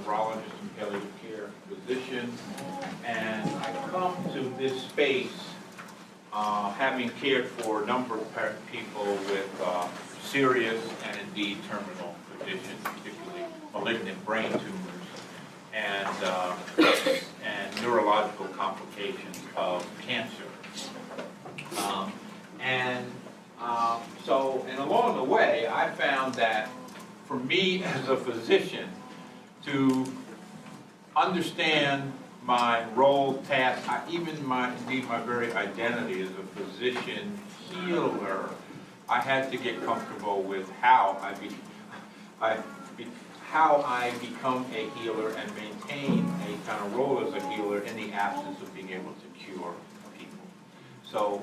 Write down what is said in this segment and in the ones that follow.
neurologist and palliative care physician, and I come to this space having cared for a number of people with serious and indeed terminal conditions, particularly malignant brain tumors and neurological complications of cancer. And along the way, I found that for me as a physician to understand my role, task, indeed my very identity as a physician healer, I had to get comfortable with how I become a healer and maintain a kind of role as a healer in the absence of being able to cure people. So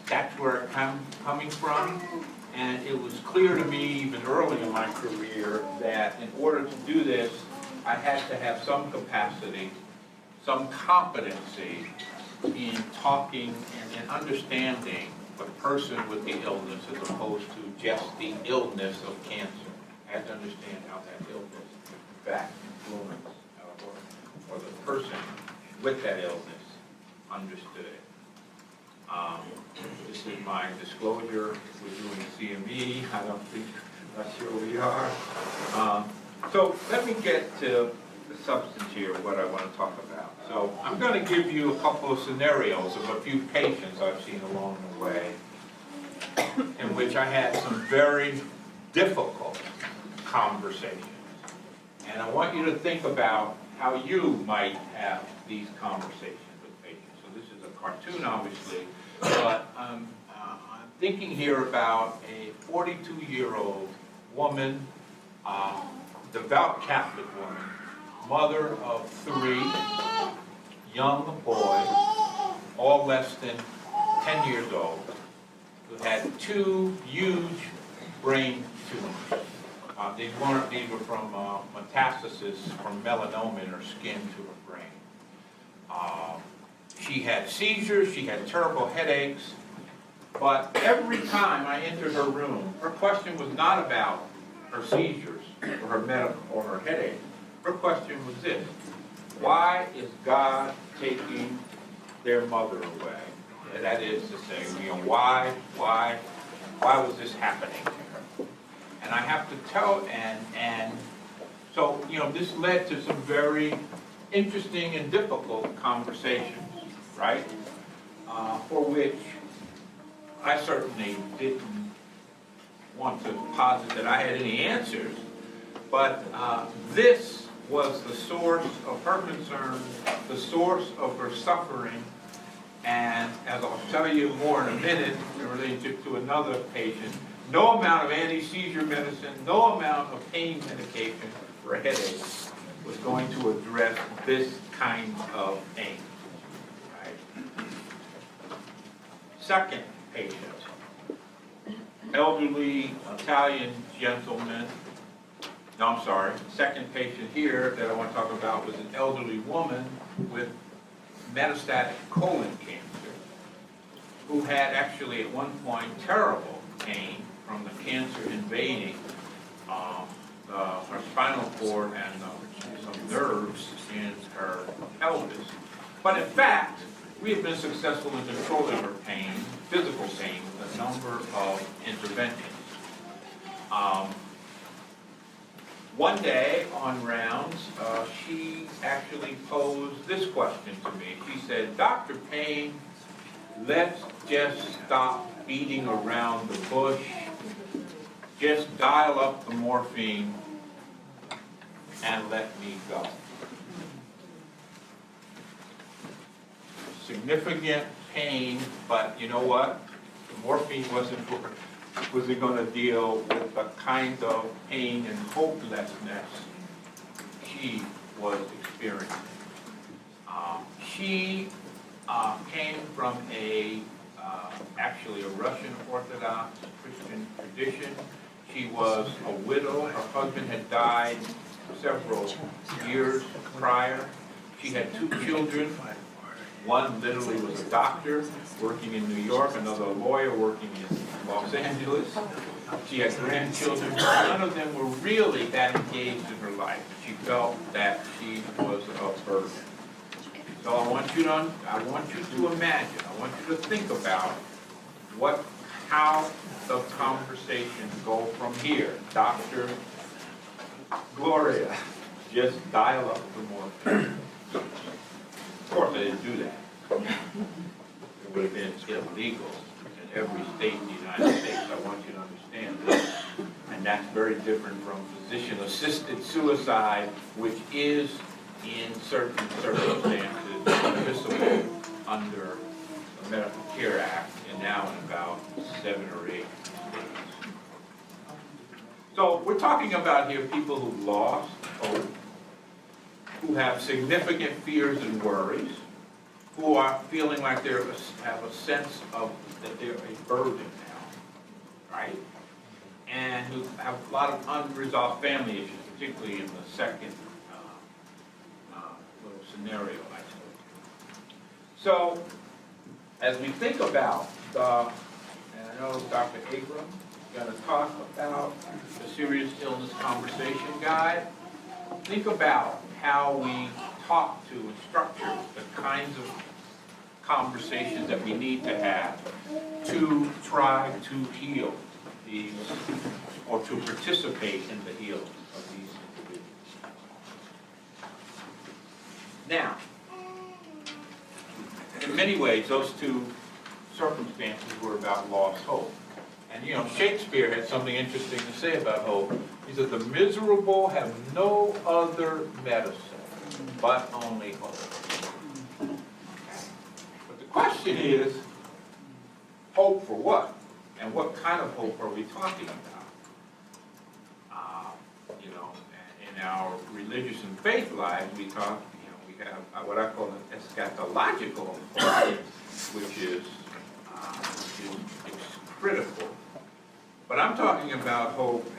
that's where I'm coming from, and it was clear to me even early in my career that in order to do this, I had to have some capacity, some competency in talking and in understanding the person with the illness as opposed to just the illness of cancer. I had to understand how that illness, in fact, influenced or the person with that illness understood it. This is my disclosure. We're doing CME. Not sure we are. So let me get to the substance here of what I want to talk about. So I'm going to give you a couple of scenarios of a few patients I've seen along the way in which I had some very difficult conversations. And I want you to think about how you might have these conversations with patients. So this is a cartoon, obviously, but I'm thinking here about a 42-year-old woman, devout Catholic woman, mother of 3 young boys, all less than 10 years old, who had 2 huge brain tumors. These were from metastasis from melanoma in her skin to her brain. She had seizures, she had terrible headaches, but every time I entered her room, her question was not about her seizures or her medical or her headache. Her question was this: why is God taking their mother away? And that is to say, why was this happening to her? And I have to tell, and so, this led to some very interesting and difficult conversations, right? For which I certainly didn't want to posit that I had any answers, but this was the source of her concern, the source of her suffering, and as I'll tell you more in a minute in relationship to another patient, no amount of anti-seizure medicine, no amount of pain medication for a headache was going to address this kind of pain. Right? Second patient, elderly Italian gentleman. No, I'm sorry. Second patient here that I want to talk about was an elderly woman with metastatic colon cancer who had actually at one point terrible pain from the cancer invading her spinal cord and some nerves in her pelvis. But in fact, we have been successful in controlling her pain, physical pain, with a number of interventions. One day on rounds, she actually posed this question to me. She said, "Dr. Payne, let's just stop beating around the bush. Just dial up the morphine and let me go." Significant pain, but you know what? The morphine wasn't going to deal with the kind of pain and hopelessness she was experiencing. She came from actually a Russian Orthodox Christian tradition. She was a widow. Her husband had died several years prior. She had 2 children. One literally was a doctor working in New York, another a lawyer working in Los Angeles. She had grandchildren. None of them were really that engaged in her life. She felt that she was a burden. So I want you to imagine, I want you to think about how the conversations go from here. Dr. Gloria, just dial up for more. Of course, I didn't do that. It would have been illegal in every state in the United States. I want you to understand this. And that's very different from physician-assisted suicide, which is, in certain circumstances, permissible under the Medical Care Act, and now in about 7 or 8 states. So we're talking about here people who lost hope, who have significant fears and worries, who are feeling like they have a sense of that they're a burden now, right? And who have a lot of unresolved family issues, particularly in the second little scenario I told you. So, as we think about and I know Dr. Abram is going to talk about the Serious Illness Conversation Guide. Think about how we talk to and structure the kinds of conversations that we need to have to try to heal these, or to participate in the healing of these individuals. Now, in many ways, those two circumstances were about lost hope. And you know, Shakespeare had something interesting to say about hope. He said, the miserable have no other medicine, but only hope. But the question is, hope for what? And what kind of hope are we talking about? You know, in our religious and faith lives, we talk, you know, we have what I call an eschatological hope, which is critical. But I'm talking about hope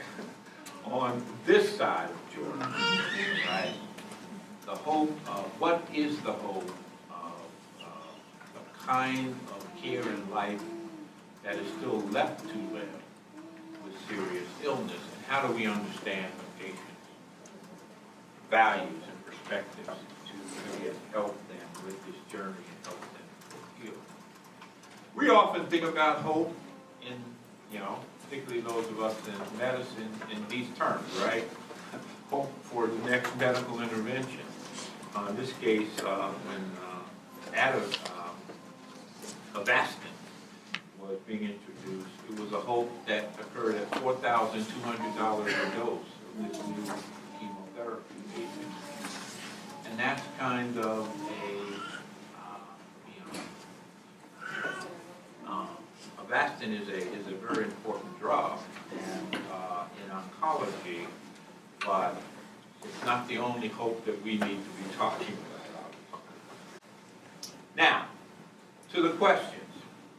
on this side of Jordan, right? The hope of, what is the hope of the kind of care in life that is still left to live with serious illness, and how do we understand the patient's values and perspectives to really help them with this journey and help them heal. We often think about hope in, you know, particularly those of us in medicine, in these terms, right? Hope for the next medical intervention. In this case, when Avastin was being introduced, it was a hope that occurred at $4,200 a dose of this new chemotherapy agent. And that's kind of Avastin is a very important drug and, in oncology, but it's not the only hope that we need to be talking about. Now, to the questions.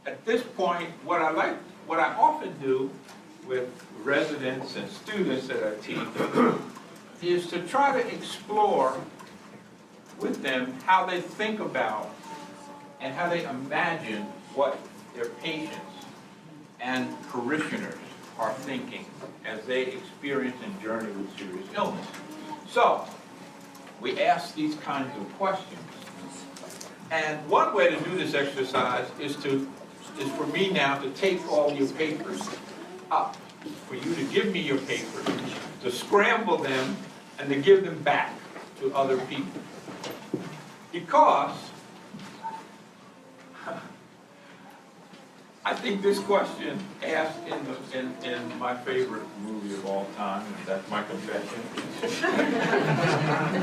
At this point, what I often do with residents and students that I teach is to try to explore with them how they think about and how they imagine what their patients and parishioners are thinking as they experience and journey with serious illness. So, we ask these kinds of questions. And one way to do this exercise is for me now to take all your papers up, for you to give me your papers, to scramble them, and to give them back to other people. Because I think this question asked in my favorite movie of all time, and that's my confession,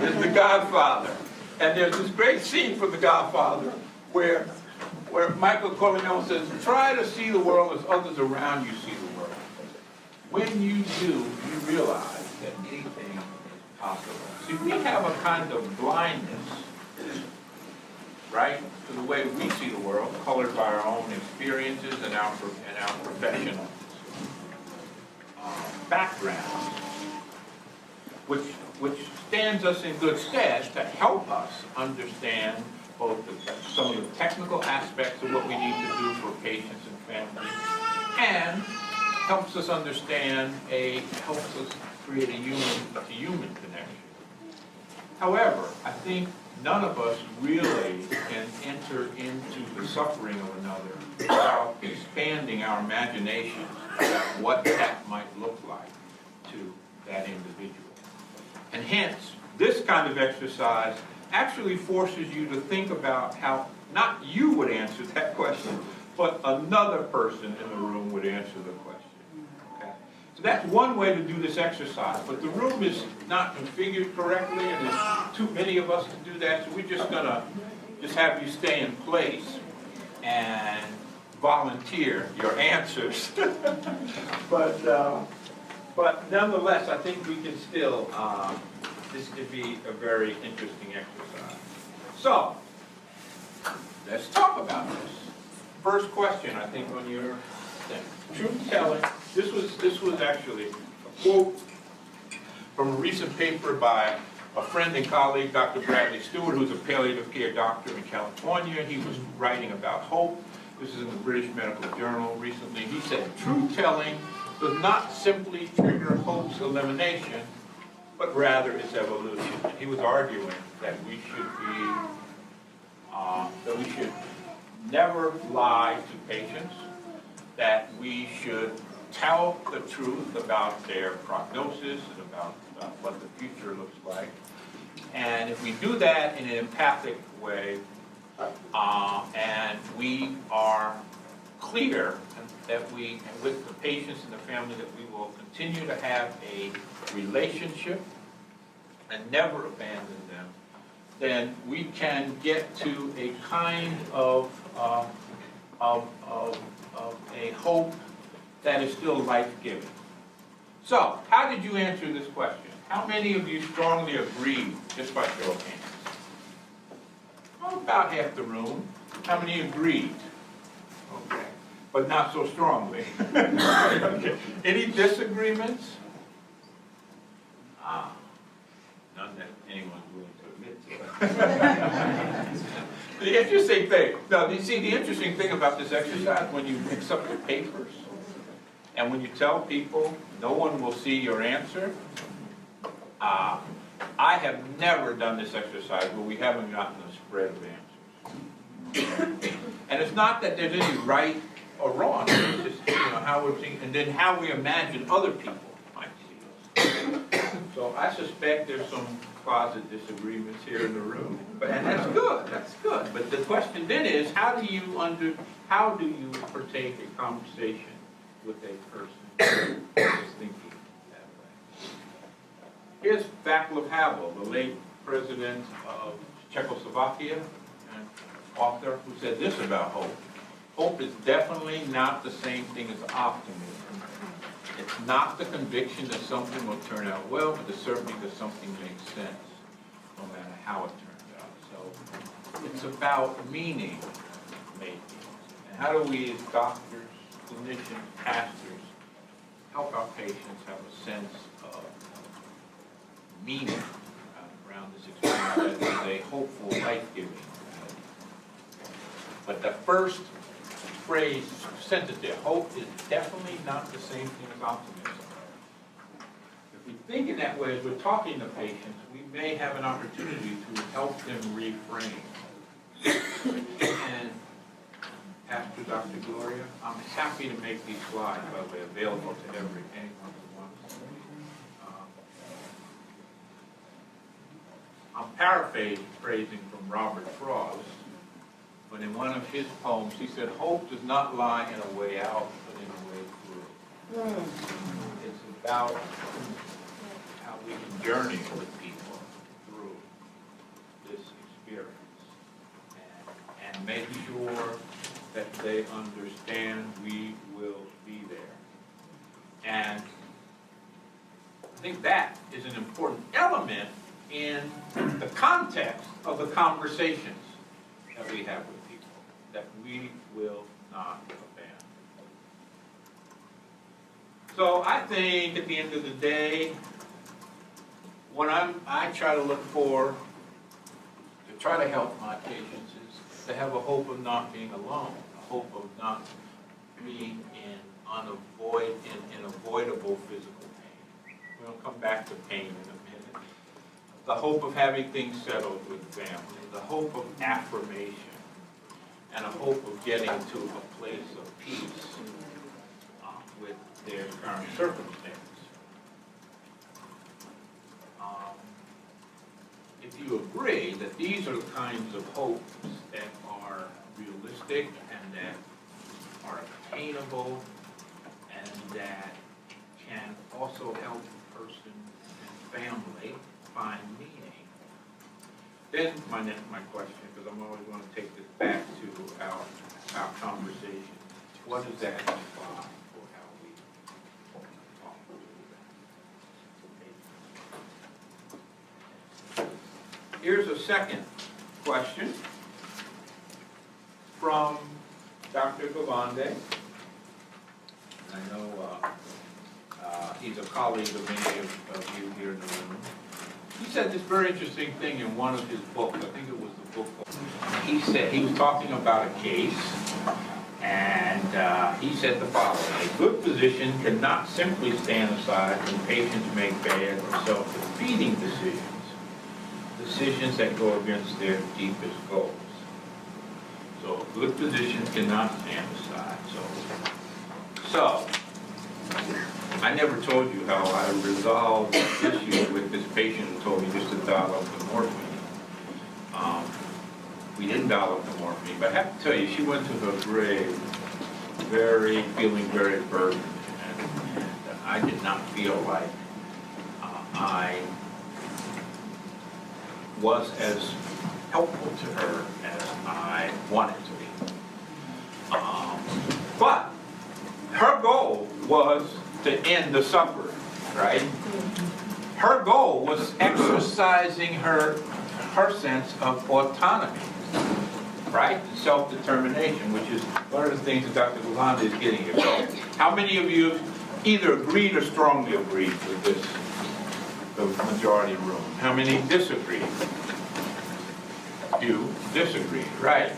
is The Godfather. And there's this great scene from The Godfather where Michael Corleone says, try to see the world as others around you see the world. When you do, you realize that anything is possible. See, we have a kind of blindness, right, to the way we see the world, colored by our own experiences and our professional backgrounds, which stands us in good stead to help us understand both some of the technical aspects of what we need to do for patients and families, and helps us understand helps us create a human connection. However, I think none of us really can enter into the suffering of another without expanding our imaginations about what that might look like to that individual. And hence, this kind of exercise actually forces you to think about how not you would answer that question, but another person in the room would answer the question. Okay? So that's one way to do this exercise, but the room is not configured correctly, and there's too many of us to do that, so we're just going to have you stay in place and volunteer your answers. But nonetheless, I think we can still, this could be a very interesting exercise. So, let's talk about this. First question, I think, on your thing. Truth-telling, this was actually a quote from a recent paper by a friend and colleague, Dr. Bradley Stewart, who's a palliative care doctor in California. He was writing about hope. This is in the British Medical Journal recently. He said, truth-telling does not simply trigger hope's elimination, but rather its evolution. And he was arguing that we should never lie to patients, that we should tell the truth about their prognosis and about what the future looks like. And if we do that in an empathic way, and we are clear that we, with the patients and the family, that we will continue to have a relationship and never abandon them, then we can get to a kind of a hope that is still life-giving. So, how did you answer this question? How many of you strongly agreed, just by show of hands? Well, about half the room. How many agreed? Okay, but not so strongly. Okay. Any disagreements? None that anyone's willing to admit to. The interesting thing, now, you see, the interesting thing about this exercise, when you mix up the papers, and when you tell people no one will see your answer, I have never done this exercise where we haven't gotten a spread of answers. And it's not that there's any right or wrong, it's just how we're thinking, and then how we imagine other people might see us. So I suspect there's some closet disagreements here in the room, and that's good. That's good. But the question then is, how do you partake in conversation with a person who is thinking that way? Here's Václav Havel, the late president of Czechoslovakia and author, who said this about hope. Hope is definitely not the same thing as optimism. It's not the conviction that something will turn out well, but the certainty that something makes sense, no matter how it turns out. So it's about meaning making. And how do we, as doctors, clinicians, pastors, help our patients have a sense of meaning around this experience that is a hopeful, life-giving. But the first phrase, sentence there, hope is definitely not the same thing as optimism. If we think in that way as we're talking to patients, we may have an opportunity to help them reframe. And Pastor Dr. Gloria, I'm happy to make these slides, by the way, available to anyone who wants. I'm paraphrasing from Robert Frost, but in one of his poems, he said, hope does not lie in a way out, but in a way through. It's about how we can journey with people through this experience and make sure that they understand we will be there. And I think that is an important element in the context of the conversations that we have with people, that we will not abandon. So I think at the end of the day, what I try to look for, to try to help my patients, is to have a hope of not being alone, a hope of not being in in avoidable physical pain. We'll come back to pain in a minute. The hope of having things settled with family, the hope of affirmation, and a hope of getting to a place of peace with their current circumstance. If you agree that these are the kinds of hopes that are realistic and that are attainable and that can also help a person and family find meaning, then my question, because I'm always going to take this back to our conversation, what does that imply for how we talk to them? Here's a second question from Dr. Gavande. I know he's a colleague of many of you here in the room. He said this very interesting thing in one of his books. I think it was the book. He said, he was talking about a case, and he said the following: a good physician cannot simply stand aside when patients make bad or self-defeating decisions that go against their deepest goals. So a good physician cannot stand aside. So I never told you how I resolved this issue with this patient who told me just to dial up the morphine. We didn't dial up the morphine, but I have to tell you, she went to her grave feeling very burdened, and I did not feel like I was as helpful to her as I wanted to be. But her goal was to end the suffering, right? Her goal was exercising her sense of autonomy, right? Self-determination, which is one of the things that Dr. Gavande is getting here. So, how many of you either agreed or strongly agreed with this, the majority of the room? How many disagreed? You disagreed, right?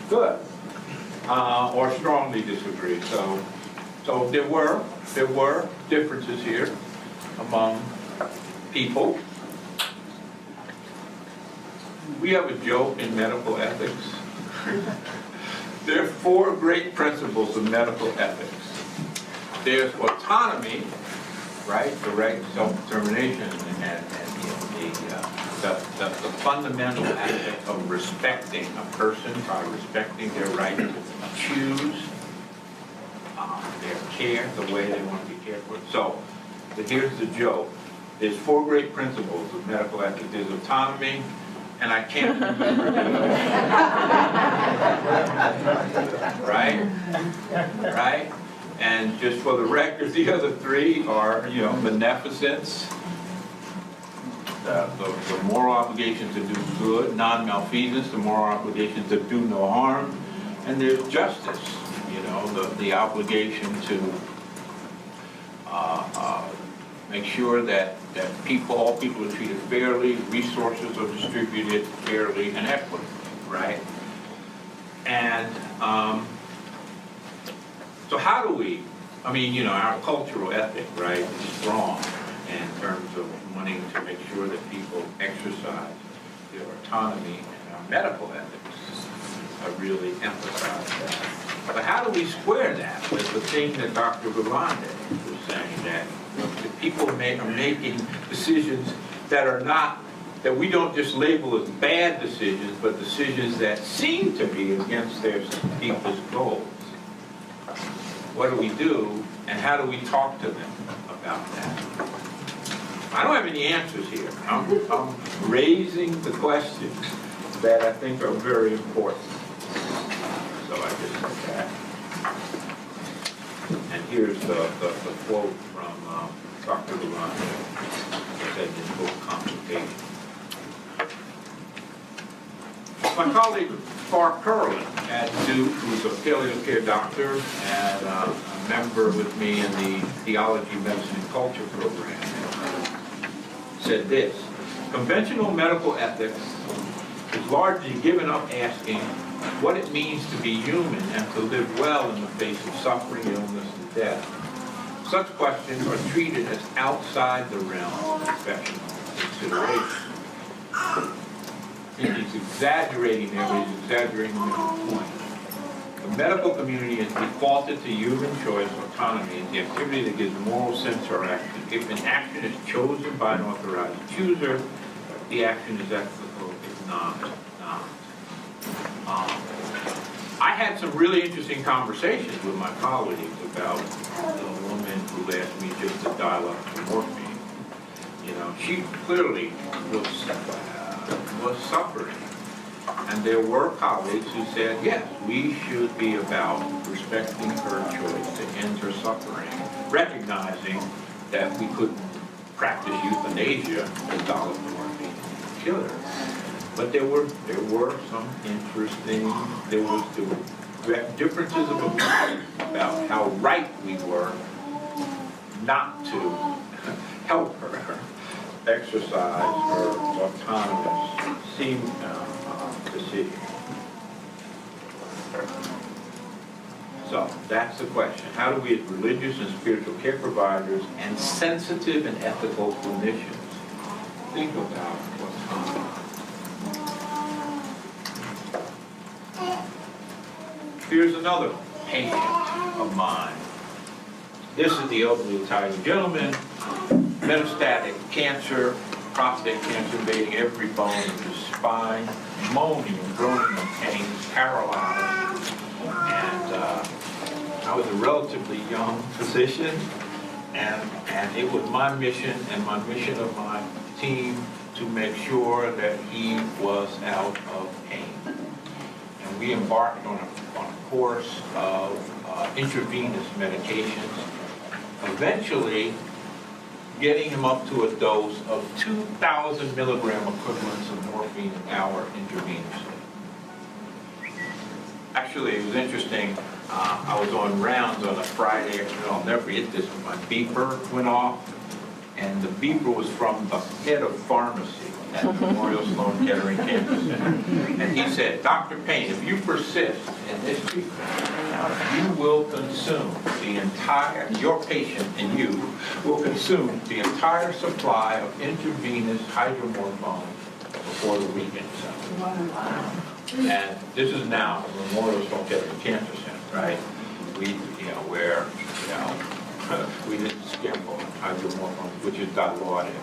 Good. Or strongly disagreed. So there were differences here among people. We have a joke in medical ethics. There are 4 great principles of medical ethics. There's autonomy, right? The right to self-determination, and the fundamental aspect of respecting a person by respecting their right to choose their care, the way they want to be cared for. So, here's the joke. There's 4 great principles of medical ethics. There's autonomy, and I can't remember right? And just for the record, the other 3 are, beneficence, the moral obligation to do good, non-malfeasance, the moral obligation to do no harm, and there's justice, the obligation to make sure that all people are treated fairly, resources are distributed fairly and equitably, right? And so how do we, our cultural ethic, right, is strong in terms of wanting to make sure that people exercise their autonomy, and our medical ethics really emphasize that. But how do we square that with the thing that Dr. Gavande was saying, that people are making decisions that we don't just label as bad decisions, but decisions that seem to be against their deepest goals? What do we do, and how do we talk to them about that? I don't have any answers here. I'm raising the questions that I think are very important. So I just said that. And here's the quote from Dr. Gavande. He said in his book, Consultation. My colleague, Clark Curlin at Duke, who's a palliative care doctor and a member with me in the Theology, Medicine, and Culture program, said this: conventional medical ethics is largely given up asking what it means to be human and to live well in the face of suffering, illness, and death. Such questions are treated as outside the realm of professional consideration. He's exaggerating there, but he's exaggerating the point. The medical community has defaulted to human choice, autonomy, as the activity that gives moral sense or action. If an action is chosen by an authorized chooser, the action is ethical. If not, not. I had some really interesting conversations with my colleagues about the woman who asked me just to dial up the morphine. You know, she clearly was suffering. And there were colleagues who said, yes, we should be about respecting her choice to end her suffering, recognizing that we couldn't practice euthanasia to dial up the morphine and kill her. But there were some interesting, there were differences of opinion about how right we were not to help her exercise her autonomous decision. So that's the question. How do we as religious and spiritual care providers and sensitive and ethical clinicians think about autonomy? Here's another patient of mine. This is the elderly Italian gentleman, metastatic cancer, prostate cancer invading every bone of his spine, moaning and groaning in pain, paralyzed. And I was a relatively young physician, and it was my mission and my mission of my team to make sure that he was out of pain. And we embarked on a course of intravenous medications, eventually getting him up to a dose of 2,000 milligram equivalents of morphine an hour intravenously. Actually, it was interesting. I was on rounds on a Friday afternoon. I'll never forget this. My beeper went off, and the beeper was from the head of pharmacy at Memorial Sloan Kettering Cancer Center. And he said, Dr. Payne, if you persist in this treatment, you will consume the entire, your patient and you will consume the entire supply of intravenous hydromorphone before the weekend. Wow. And this is now Memorial Sloan Kettering Cancer Center, right? We, where, we didn't skip on hydromorphone, which is dilaudid,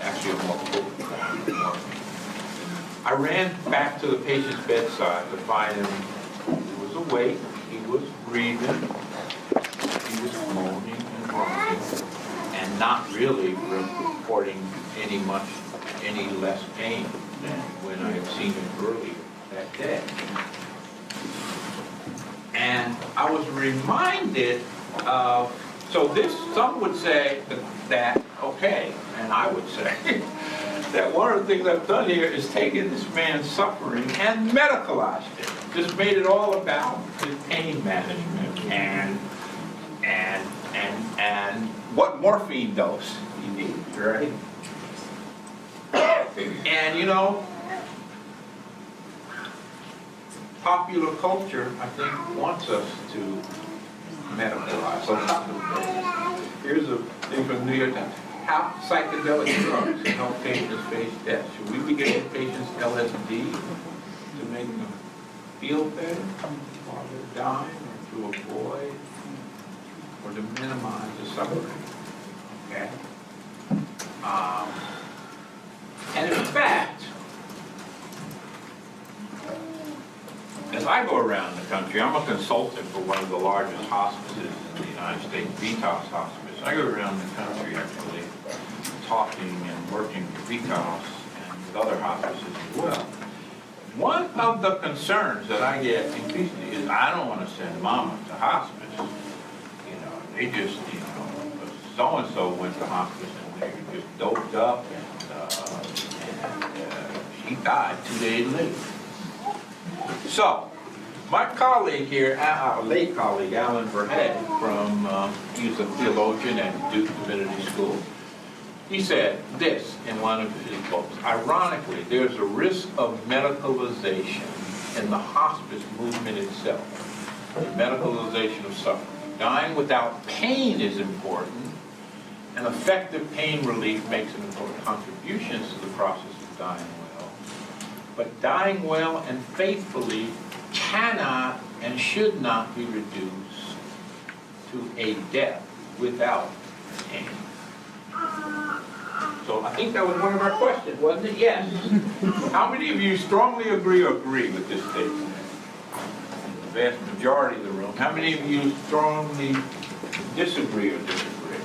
actually a more potent form of morphine. I ran back to the patient's bedside to find him. He was awake, he was breathing, he was moaning and groaning, and not really reporting any less pain than when I had seen him earlier that day. And I was reminded of, so this, some would say that, okay, and I would say that one of the things I've done here is taken this man's suffering and medicalized it. Just made it all about his pain management and what morphine dose he needs, right? And popular culture, I think, wants us to medicalize a lot of things. Here's a thing from the New York Times. How psychedelic drugs can help patients face death. Should we be giving patients LSD to make them feel better while they're dying, or to avoid, or to minimize the suffering? Okay? And in fact, as I go around the country, I'm a consultant for one of the largest hospices in the United States, Vitas Hospice. I go around the country actually talking and working with Vitas and with other hospices as well. One of the concerns that I get increasingly is I don't want to send mama to hospice. They just, so-and-so went to hospice and they were just doped up and she died 2 days later. So, my colleague here, our late colleague, Alan Verhead, he's a theologian at Duke Divinity School, he said this in one of his books. Ironically, there's a risk of medicalization in the hospice movement itself, the medicalization of suffering. Dying without pain is important, and effective pain relief makes an important contribution to the process of dying well. But dying well and faithfully cannot and should not be reduced to a death without pain. So I think that was one of our questions, wasn't it? Yes. How many of you strongly agree or agree with this statement? The vast majority of the room. How many of you strongly disagree or disagree?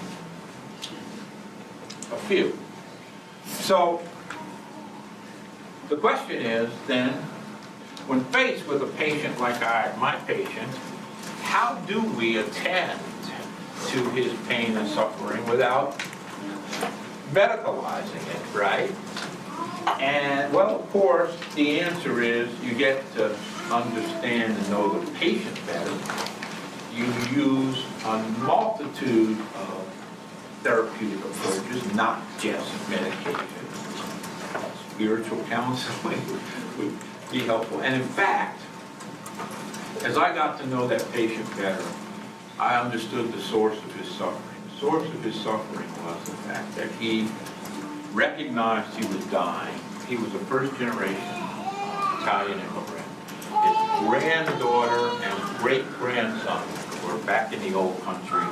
A few. So the question is then, when faced with a patient like my patient, how do we attend to his pain and suffering without medicalizing it, right? And, well, of course, the answer is you get to understand and know the patient better. You use a multitude of therapeutic approaches, not just medication. Spiritual counseling would be helpful. And in fact, as I got to know that patient better, I understood the source of his suffering. The source of his suffering was the fact that he recognized he was dying. He was a first-generation Italian immigrant. His granddaughter and great-grandson were back in the old country,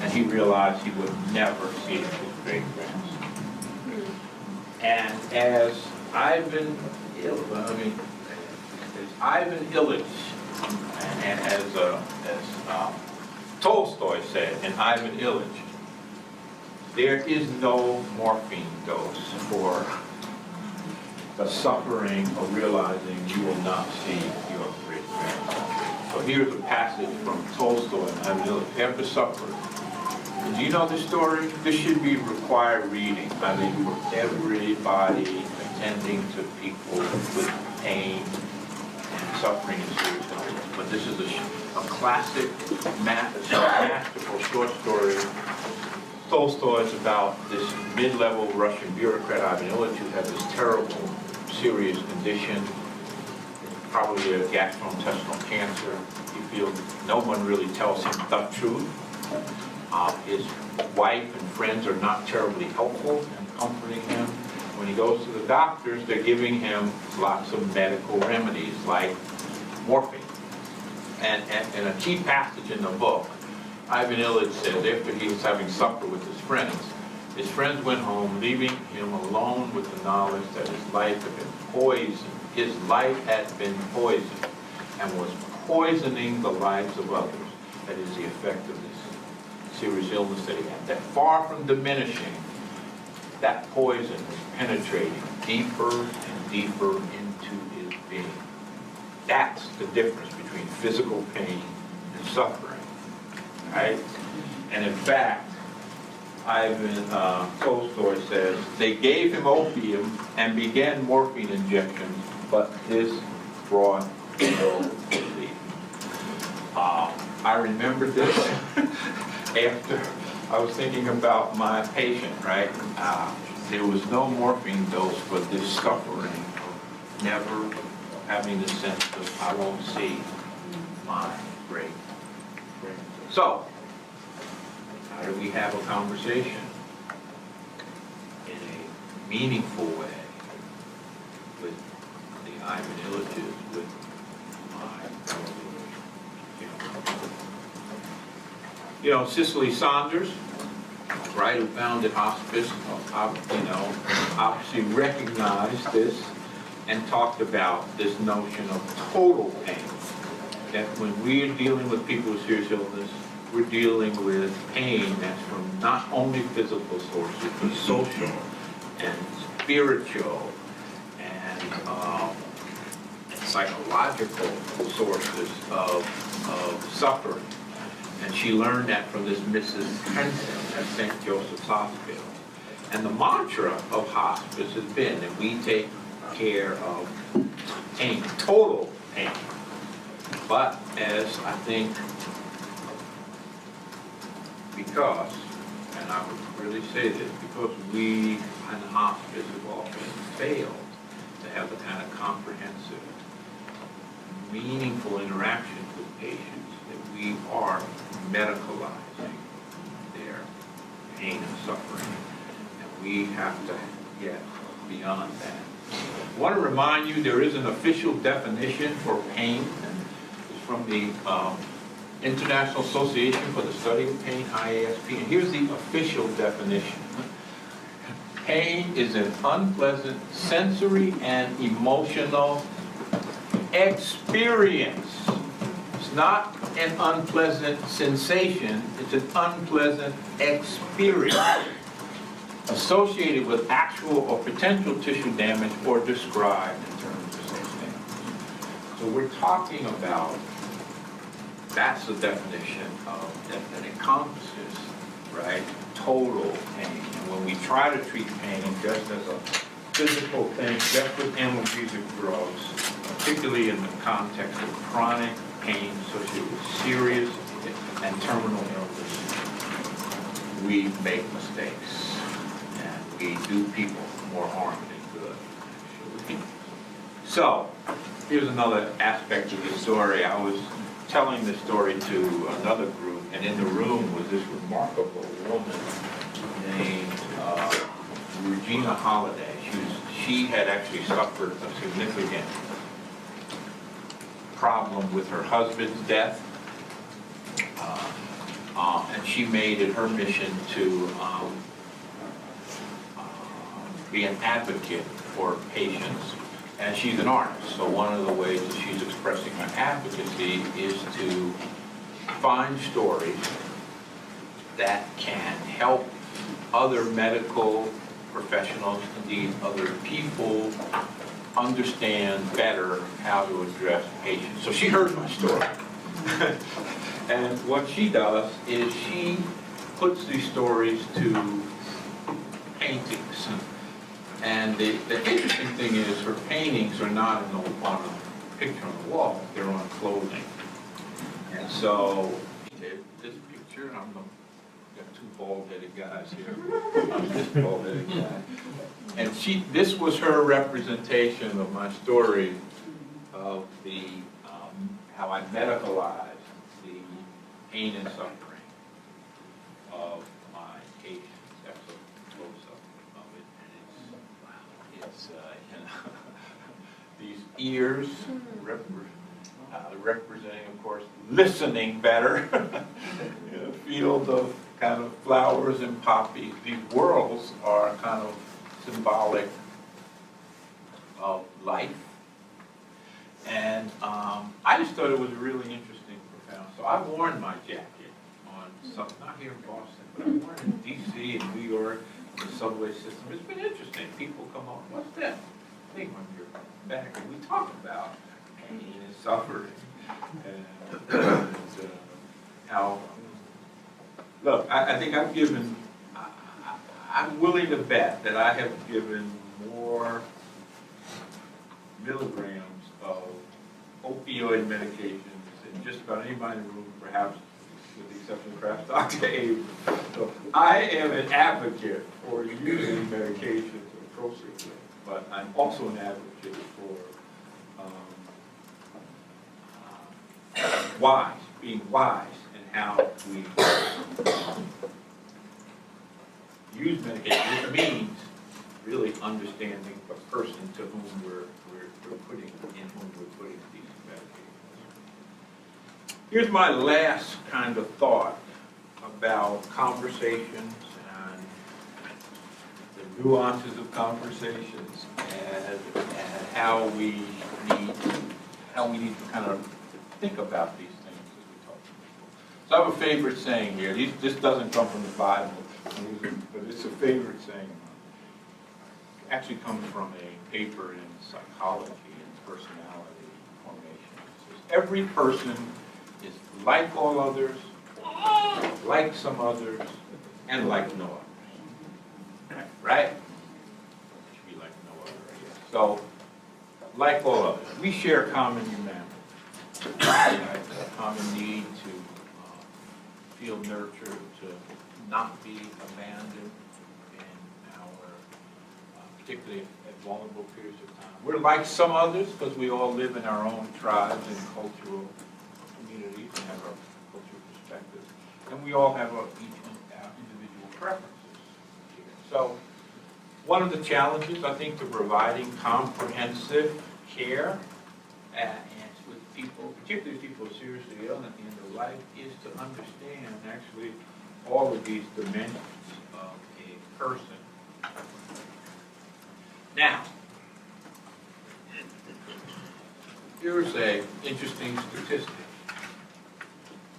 and he realized he would never see his great-grandson. And as Ivan Ilyich, and as Tolstoy said in Ivan Ilyich, there is no morphine dose for the suffering of realizing you will not see your great-grandson. So here's a passage from Tolstoy and Ivan Ilyich. After suffering, do you know this story? This should be required reading, I mean, for everybody attending to people with pain and suffering and serious illness. But this is a classic, masterful short story. Tolstoy is about this mid-level Russian bureaucrat, Ivan Ilyich, who has this terrible, serious condition, probably a gastrointestinal cancer. He feels no one really tells him the truth. His wife and friends are not terribly helpful in comforting him. When he goes to the doctors, they're giving him lots of medical remedies like morphine. And a key passage in the book, Ivan Ilyich says, after he was having supper with his friends went home, leaving him alone with the knowledge that his life had been poisoned. His life had been poisoned and was poisoning the lives of others. That is the effect of this serious illness that he had. That far from diminishing, that poison was penetrating deeper and deeper into his being. That's the difference between physical pain and suffering, right? And in fact, Ivan Tolstoy says, they gave him opium and began morphine injections, but this brought no relief. I remember this after I was thinking about my patient, right? There was no morphine dose for this suffering of never having the sense of I won't see my great. So, how do we have a conversation in a meaningful way with the Ivan Ilyiches, with my you know, Cicely Saunders, right, who founded Hospice, obviously recognized this and talked about this notion of total pain. That when we're dealing with people with serious illness, we're dealing with pain that's from not only physical sources, but social and spiritual and psychological sources of suffering. And she learned that from this Mrs. Henson at St. Joseph's Hospital. And the mantra of hospice has been that we take care of pain, total pain. But as I think, because, and I would really say this, because we in hospice have often failed to have the kind of comprehensive meaningful interactions with patients, that we are medicalizing their pain and suffering, and we have to get beyond that. I want to remind you there is an official definition for pain. It's from the International Association for the Study of Pain, IASP, and here's the official definition. Pain is an unpleasant sensory and emotional experience. It's not an unpleasant sensation, it's an unpleasant experience associated with actual or potential tissue damage or described in terms of such damage. So we're talking about, that's the definition of that encompasses, right, total pain. And when we try to treat pain just as a physical thing, just with analgesic drugs, particularly in the context of chronic pain associated with serious and terminal illness, we make mistakes. We do people more harm than good, actually. So, here's another aspect of the story. I was telling this story to another group, and in the room was this remarkable woman named Regina Holiday. She had actually suffered a significant problem with her husband's death, and she made it her mission to be an advocate for patients. And she's an artist, so one of the ways that she's expressing her advocacy is to find stories that can help other medical professionals, indeed other people, understand better how to address patients. So she heard my story. And what she does is she puts these stories to paintings. And the interesting thing is her paintings are not on a picture on the wall, they're on clothing. And so this picture, got two bald-headed guys here. I'm this bald-headed guy. And this was her representation of my story of the how I medicalized the pain and suffering of my patients. That's a close-up of it, and it's these ears representing, of course, listening better. A field of kind of flowers and poppies. These whorls are kind of symbolic of life. And I just thought it was really interesting, profound. So I've worn my jacket on some, not here in Boston, but I've worn it in D.C. and New York, the subway system. It's been interesting. People come on, what's that thing on your back? And we talk about pain and suffering and how, look, I think I've given, I'm willing to bet that I have given more milligrams of opioid medications than just about anybody in the room, perhaps with the exception of perhaps Dr. Abe. So I am an advocate for using medications appropriately, but I'm also an advocate for being wise in how we use medication, which means really understanding the person to whom we're putting these medications. Here's my last kind of thought about conversations and the nuances of conversations and how we need to kind of think about these things as we talk to people. So I have a favorite saying here. This doesn't come from the Bible, but it's a favorite saying. It actually comes from a paper in psychology and personality formation. It says, every person is like all others, like some others, and like no others. Right? It should be like no other, I guess. So, like all others, we share common humanity. Right? A common need to feel nurtured, to not be abandoned in our particularly at vulnerable periods of time. We're like some others because we all live in our own tribes and cultural communities and have our cultural perspectives. And we all have our individual preferences here. So one of the challenges, I think, to providing comprehensive care and with people, particularly people who are seriously ill at the end of life, is to understand actually all of these dimensions of a person. Now, here's an interesting statistic.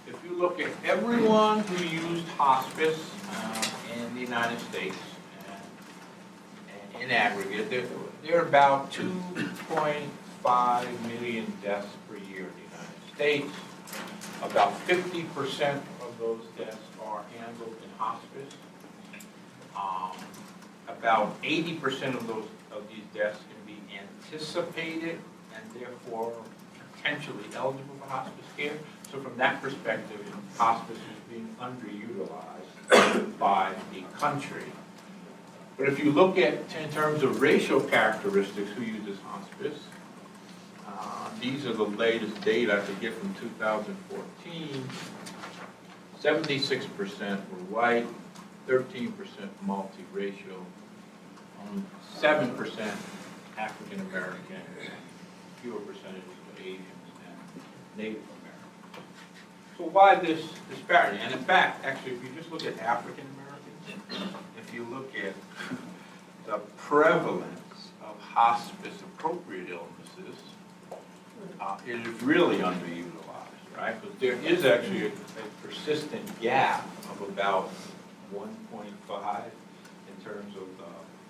If you look at everyone who used hospice in the United States, and in aggregate, there are about 2.5 million deaths per year in the United States. About 50% of those deaths are handled in hospice. About 80% of these deaths can be anticipated and therefore potentially eligible for hospice care. So from that perspective, hospice is being underutilized by the country. But if you look at, in terms of racial characteristics, who uses hospice, these are the latest data I could get from 2014. 76% were white, 13% multiracial, 7% African American, fewer percentages of Asians and Native Americans. So why this disparity? And in fact, actually, if you just look at African Americans, if you look at the prevalence of hospice-appropriate illnesses, it is really underutilized, right? Because there is actually a persistent gap of about 1.5 in terms of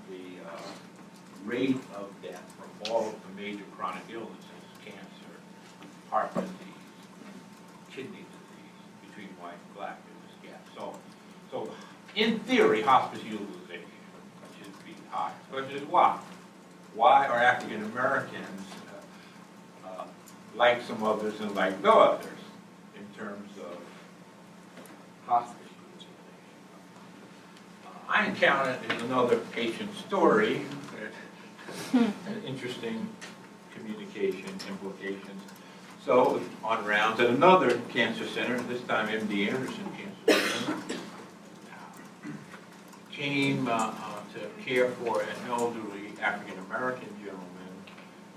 the rate of death from all of the major chronic illnesses, cancer, heart disease, kidney disease, between white and black, there's this gap. So in theory, hospice utilization should be high. The question is why? Why are African Americans like some others and like no others in terms of hospice utilization? I encountered in another patient story an interesting communication implications. So on rounds at another cancer center, this time MD Anderson Cancer Center, came to care for an elderly African American gentleman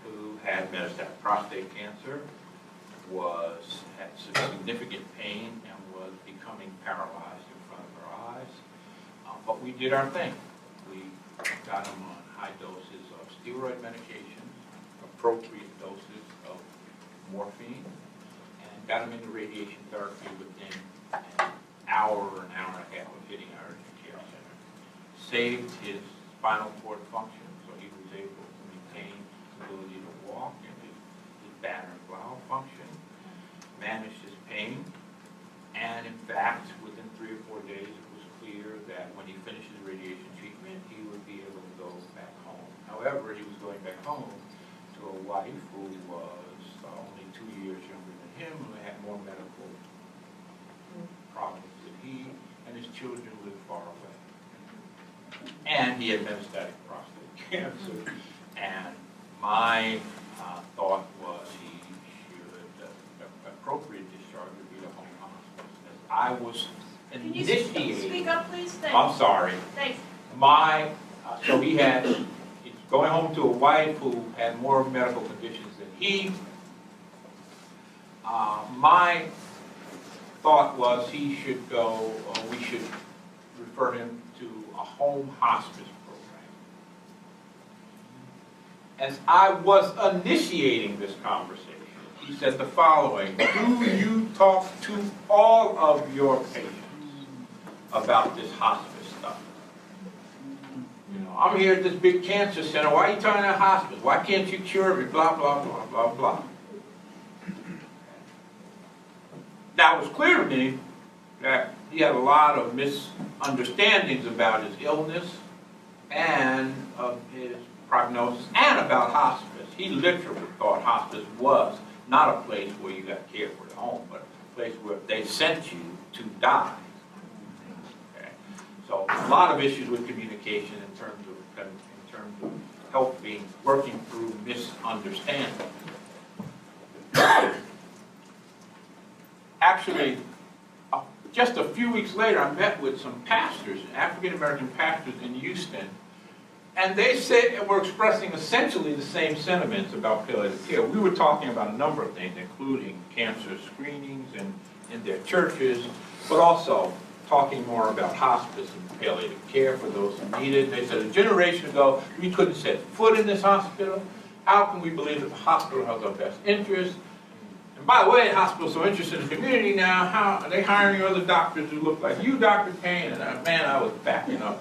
who had metastatic prostate cancer, had some significant pain, and was becoming paralyzed in front of her eyes. But we did our thing. We got him on high doses of steroid medications, appropriate doses of morphine, and got him into radiation therapy within an hour or an hour and a half of hitting our urgent care center. Saved his spinal cord function, so he was able to maintain the ability to walk and his bladder and bowel function, managed his pain, and in fact, within 3 or 4 days, it was clear that when he finished his radiation treatment, he would be able to go back home. However, he was going back home to a wife who was only 2 years younger than him, who had more medical problems than he, and his children lived far away. And he had metastatic prostate cancer. And my thought was he should, appropriate discharge would be to home hospice. As I was initiating. Can you speak up, please? Thanks. I'm sorry. Thanks. So he's going home to a wife who had more medical conditions than he. My thought was he should go, we should refer him to a home hospice program. As I was initiating this conversation, he said the following: do you talk to all of your patients about this hospice stuff? You know, I'm here at this big cancer center. Why are you talking about hospice? Why can't you cure me? Blah, blah, blah, blah, blah. Now, it was clear to me that he had a lot of misunderstandings about his illness and of his prognosis and about hospice. He literally thought hospice was not a place where you got cared for at home, but a place where they sent you to die. Okay? So a lot of issues with communication in terms of working through misunderstanding. Actually, just a few weeks later, I met with some pastors, African-American pastors in Houston, and they said were expressing essentially the same sentiments about palliative care. We were talking about a number of things, including cancer screenings in their churches, but also talking more about hospice and palliative care for those who need it. They said a generation ago, we couldn't set foot in this hospital. How can we believe that the hospital has our best interest? And by the way, the hospital's so interested in the community now, how are they hiring other doctors who look like you, Dr. Payne? And man, I was backing up.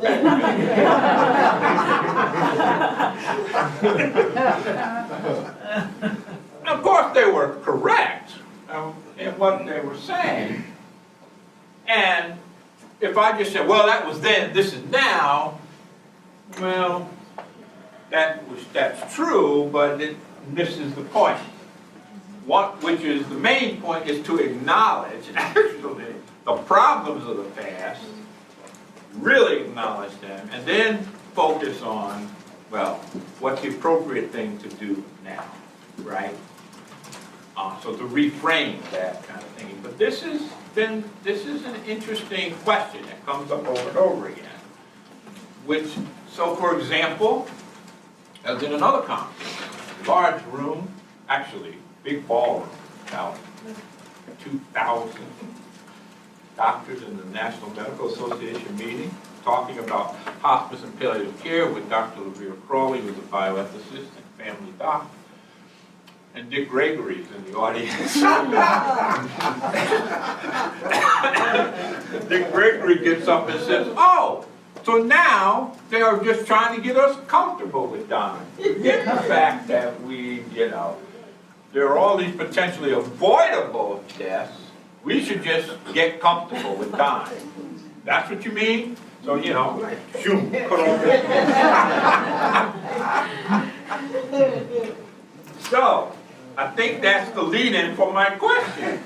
Of course, they were correct in what they were saying. And if I just said, well, that was then, this is now, well, that's true, but it misses the point. Which is the main point is to acknowledge, actually, the problems of the past, really acknowledge them, and then focus on, well, what's the appropriate thing to do now, right? So to reframe that kind of thinking. But this is an interesting question that comes up over and over again. So for example, as in another conference, large room, actually, big ballroom, about 2,000 doctors in the National Medical Association meeting, talking about hospice and palliative care with Dr. Levere Crawley, who's a bioethicist and family doc, and Dick Gregory's in the audience. Dick Gregory gets up and says, oh, so now they are just trying to get us comfortable with dying. Forget the fact that there are all these potentially avoidable deaths. We should just get comfortable with dying. That's what you mean? So, shoot, put on this. So, I think that's the lead-in for my question.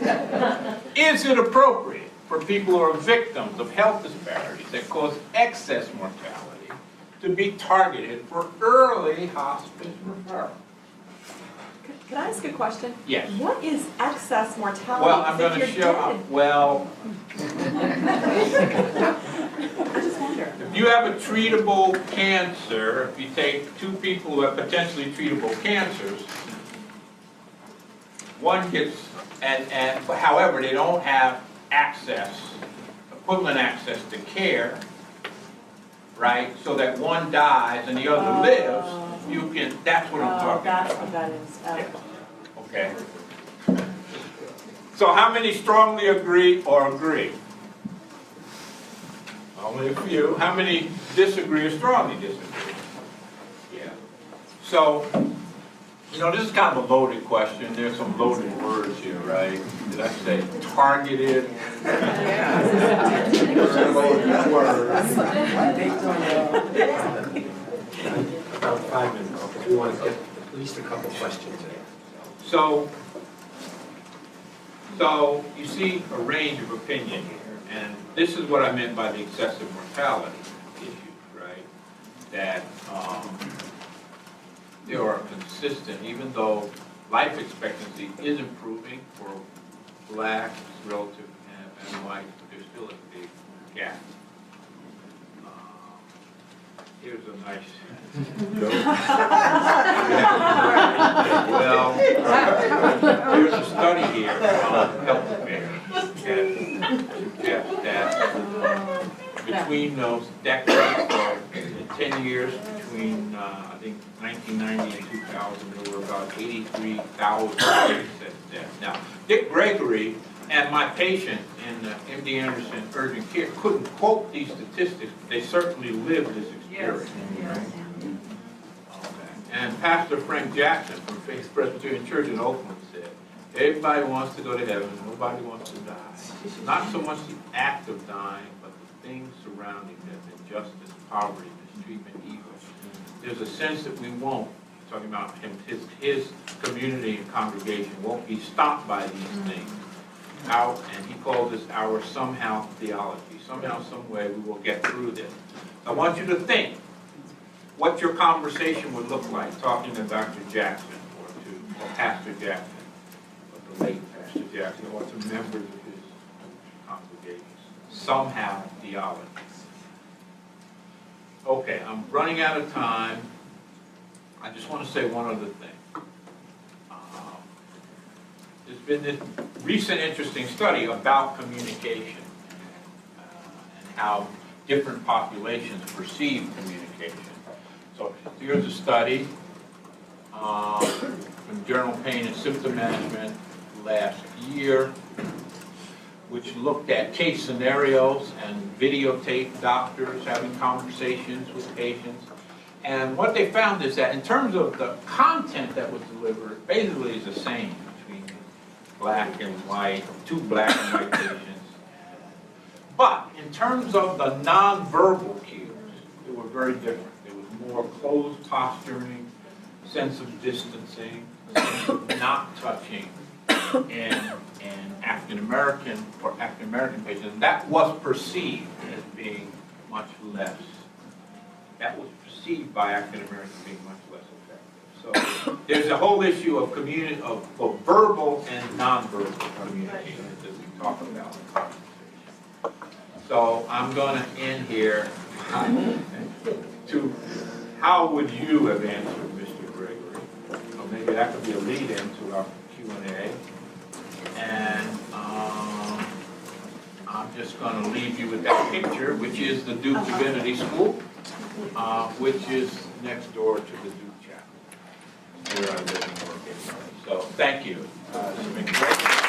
Is it appropriate for people who are victims of health disparities that cause excess mortality to be targeted for early hospice referral? Can I ask a question? Yes. What is excess mortality? Well, I'm going to show up. Well, I just wonder. If you have a treatable cancer, if you take two people who have potentially treatable cancers, one gets, and however, they don't have equivalent access to care, right? So that one dies and the other lives. That's what I'm talking that's about. what that is. Okay. So how many strongly agree or agree? Only a few. How many disagree or strongly disagree? Yeah. So, this is kind of a loaded question. There's some loaded words here, right? Did I say targeted? Loaded words. About 5 minutes, because we want to get at least a couple questions in. So you see a range of opinion here, and this is what I meant by the excessive mortality issue, right? That there are consistent, even though life expectancy is improving for blacks relative and whites, but there's still a big gap. Here's a nice joke. Well, there's a study here on health affairs that suggests that between those decades, 10 years between, I think, 1990 and 2000, there were about 83,000 deaths. Now, Dick Gregory and my patient in MD Anderson urgent care couldn't quote these statistics, but they certainly lived this experience. Yes. Right? Okay. And Pastor Frank Jackson from Faith Presbyterian Church in Oakland said, everybody wants to go to heaven, nobody wants to die. Not so much the act of dying, but the things surrounding death, injustice, poverty, mistreatment, evil. There's a sense that we won't, talking about him, his community and congregation won't be stopped by these things. And he calls this our somehow theology. Somehow, some way, we will get through this. I want you to think what your conversation would look like talking to Dr. Jackson or Pastor Jackson, or the late Pastor Jackson, or to members of his congregations. Some have theology. Okay, I'm running out of time. I just want to say one other thing. There's been this recent interesting study about communication and how different populations perceive communication. So here's a study from Journal Pain and Symptom Management last year, which looked at case scenarios and videotaped doctors having conversations with patients. And what they found is that in terms of the content that was delivered, basically is the same between black and white, two black and white patients. But in terms of the nonverbal cues, they were very different. There was more closed posturing, sense of distancing, sense of not touching in African American patients. And that was perceived as being much less. That was perceived by African Americans being much less effective. So there's a whole issue of of verbal and nonverbal communication that we talk about. So I'm going to end here to how would you have answered Mr. Gregory? Or maybe that could be a lead into our Q&A. And I'm just going to leave you with that picture, which is the Duke Divinity School, which is next door to the Duke Chapter, where I live and work. So thank you. It's been great.